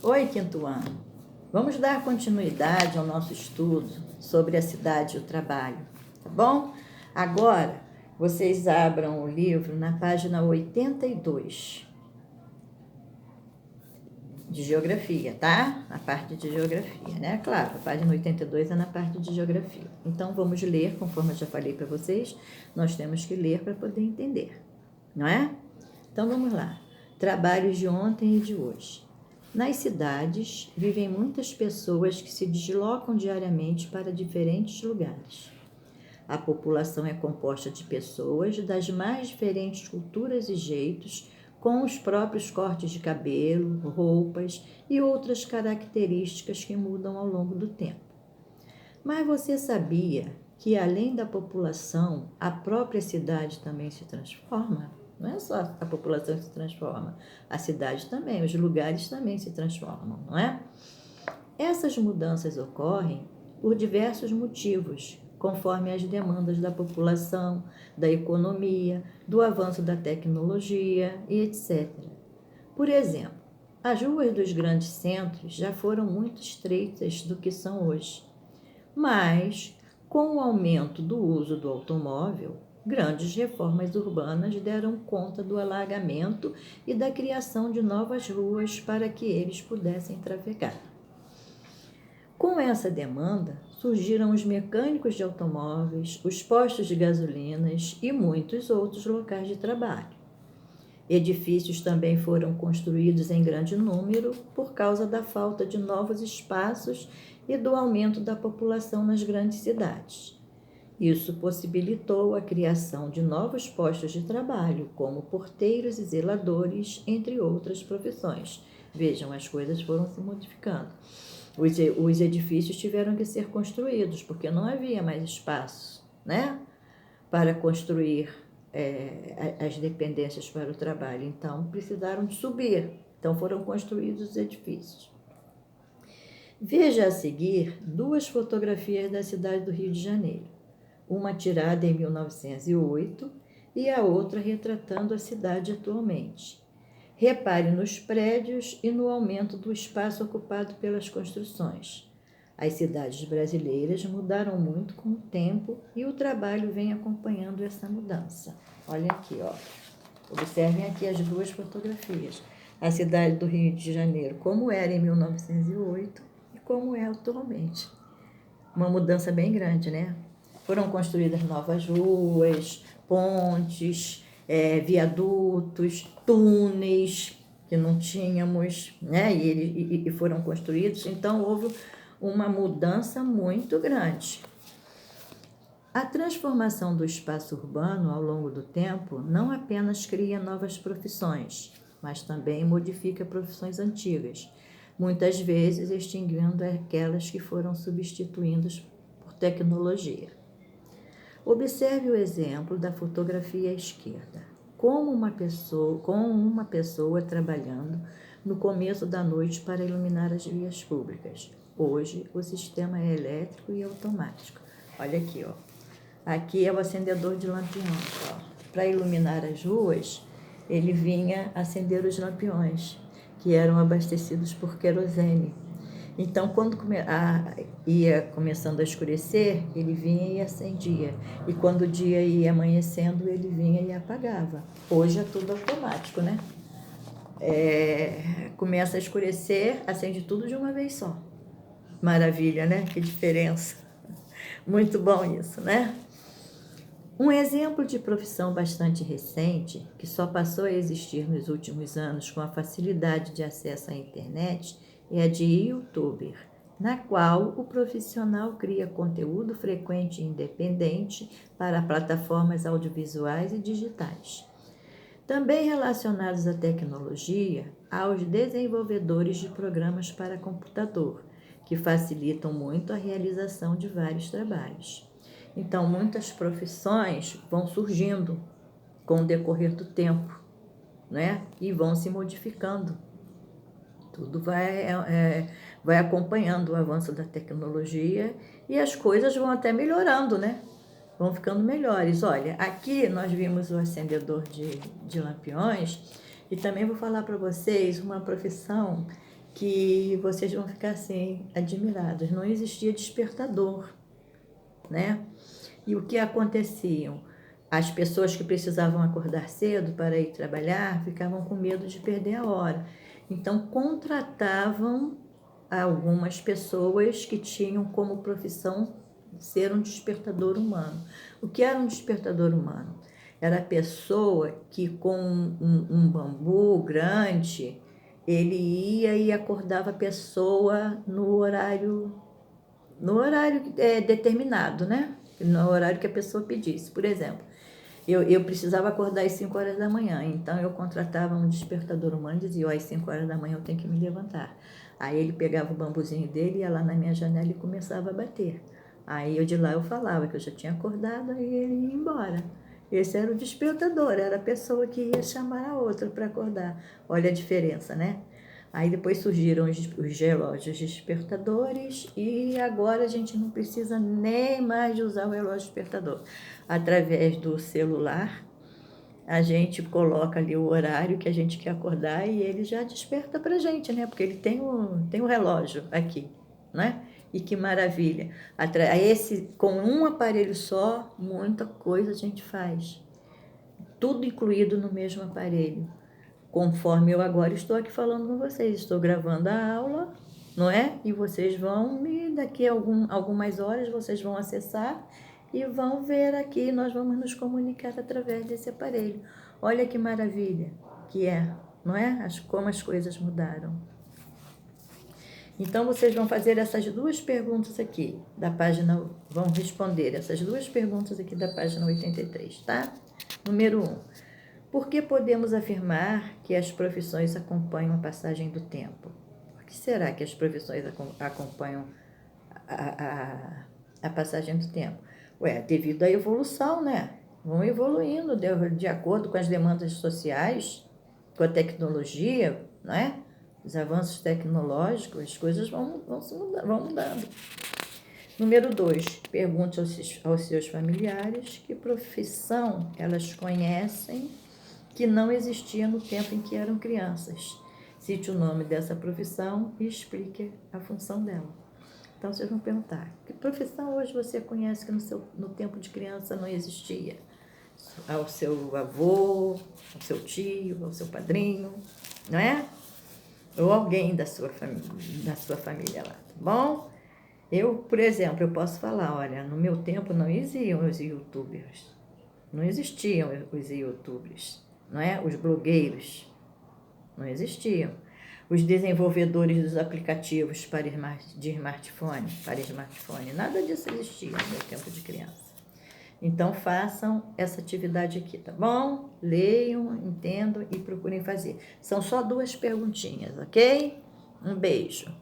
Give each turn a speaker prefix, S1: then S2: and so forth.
S1: Oi, quinto ano. Vamos dar continuidade ao nosso estudo sobre a cidade e o trabalho, tá bom? Agora, vocês abram o livro na página 82 de geografia, tá? Na parte de geografia, né? Claro, a página 82 é na parte de geografia. Então, vamos ler, conforme eu já falei para vocês, nós temos que ler para poder entender, não é? Então, vamos lá. Trabalhos de ontem e de hoje. Nas cidades, vivem muitas pessoas que se deslocam diariamente para diferentes lugares. A população é composta de pessoas das mais diferentes culturas e jeitos, com os próprios cortes de cabelo, roupas e outras características que mudam ao longo do tempo. Mas você sabia que, além da população, a própria cidade também se transforma? Não é só a população que se transforma, a cidade também, os lugares também se transformam, não é? Essas mudanças ocorrem por diversos motivos, conforme as demandas da população, da economia, do avanço da tecnologia e etc. Por exemplo, as ruas dos grandes centros já foram muito estreitas do que são hoje. Mas, com o aumento do uso do automóvel, grandes reformas urbanas deram conta do alargamento e da criação de novas ruas para que eles pudessem trafegar. Com essa demanda, surgiram os mecânicos de automóveis, os postos de gasolinas e muitos outros locais de trabalho. Edifícios também foram construídos em grande número por causa da falta de novos espaços e do aumento da população nas grandes cidades. Isso possibilitou a criação de novos postos de trabalho, como porteiros e zeladores, entre outras profissões. Vejam, as coisas foram se modificando. Os edifícios tiveram que ser construídos, porque não havia mais espaço, né, para construir as dependências para o trabalho. Então, precisaram de subir. Então, foram construídos os edifícios. Veja a seguir duas fotografias da cidade do Rio de Janeiro. Uma tirada em 1908 e a outra retratando a cidade atualmente. Repare nos prédios e no aumento do espaço ocupado pelas construções. As cidades brasileiras mudaram muito com o tempo e o trabalho vem acompanhando essa mudança. Olha aqui, ó. Observem aqui as duas fotografias. A cidade do Rio de Janeiro, como era em 1908 e como é atualmente. Uma mudança bem grande, né? Foram construídas novas ruas, pontes, viadutos, túneis que não tínhamos, né? E foram construídos. Então, houve uma mudança muito grande. A transformação do espaço urbano ao longo do tempo não apenas cria novas profissões, mas também modifica profissões antigas, muitas vezes extinguindo aquelas que foram substituídas por tecnologia. Observe o exemplo da fotografia à esquerda, com uma pessoa trabalhando no começo da noite para iluminar as vias públicas. Hoje, o sistema é elétrico e automático. Olha aqui, ó. Aqui é o acendedor de lampiões, ó. Para iluminar as ruas, ele vinha acender os lampiões, que eram abastecidos por querosene. Então, quando ia começando a escurecer, ele vinha e acendia. E quando o dia ia amanhecendo, ele vinha e apagava. Hoje é tudo automático, né? Começa a escurecer, acende tudo de uma vez só. Maravilha, né? Que diferença. Muito bom isso, né? Um exemplo de profissão bastante recente, que só passou a existir nos últimos anos com a facilidade de acesso à internet, é a de youtuber, na qual o profissional cria conteúdo frequente e independente para plataformas audiovisuais e digitais. Também relacionados à tecnologia, há os desenvolvedores de programas para computador, que facilitam muito a realização de vários trabalhos. Então, muitas profissões vão surgindo com o decorrer do tempo, né? E vão se modificando. Tudo vai acompanhando o avanço da tecnologia e as coisas vão até melhorando, né? Vão ficando melhores. Olha, aqui nós vimos o acendedor de lampiões e também vou falar para vocês uma profissão que vocês vão ficar assim, admirados. Não existia despertador, né? E o que acontecia? As pessoas que precisavam acordar cedo para ir trabalhar ficavam com medo de perder a hora. Então, contratavam algumas pessoas que tinham como profissão ser um despertador humano. O que era um despertador humano? Era a pessoa que com um bambu grande, ele ia e acordava a pessoa no horário determinado, né? No horário que a pessoa pedisse. Por exemplo, eu precisava acordar às 5 horas da manhã, então eu contratava um despertador humano e dizia, às 5 horas da manhã eu tenho que me levantar. Aí ele pegava o bambuzinho dele, ia lá na minha janela e começava a bater. Aí eu de lá eu falava que eu já tinha acordado, aí ele ia embora. Esse era o despertador, era a pessoa que ia chamar a outra para acordar. Olha a diferença, né? Aí depois surgiram os relógios despertadores e agora a gente não precisa nem mais de usar o relógio despertador. Através do celular, a gente coloca ali o horário que a gente quer acordar e ele já desperta para a gente, né? Porque ele tem o relógio aqui, né? E que maravilha. Com um aparelho só, muita coisa a gente faz. Tudo incluído no mesmo aparelho. Conforme eu agora estou aqui falando com vocês, estou gravando a aula, não é? E vocês daqui a algumas horas, vocês vão acessar e vão ver aqui, nós vamos nos comunicar através desse aparelho. Olha que maravilha que é, não é? Como as coisas mudaram. Então, vocês vão fazer essas duas perguntas aqui da página, vão responder essas duas perguntas aqui da página 83, tá? Número 1. Por que podemos afirmar que as profissões acompanham a passagem do tempo? Por que será que as profissões acompanham a passagem do tempo? Devido à evolução, né? Vão evoluindo de acordo com as demandas sociais, com a tecnologia, né? Os avanços tecnológicos, as coisas vão mudando. Número 2, pergunte aos seus familiares que profissão elas conhecem que não existia no tempo em que eram crianças. Cite o nome dessa profissão e explique a função dela. Então, vocês vão perguntar, que profissão hoje você conhece que no tempo de criança não existia? Ao seu avô, ao seu tio, ao seu padrinho, não é? Ou alguém da sua família lá, tá bom? Eu, por exemplo, eu posso falar, olha, no meu tempo não existiam os youtubers, não existiam os youtubers, não é? Os blogueiros não existiam. Os desenvolvedores dos aplicativos de smartphone, nada disso existia no meu tempo de criança. Então, façam essa atividade aqui, tá bom? Leiam, entendam e procurem fazer. São só 2 perguntinhas, ok? Um beijo.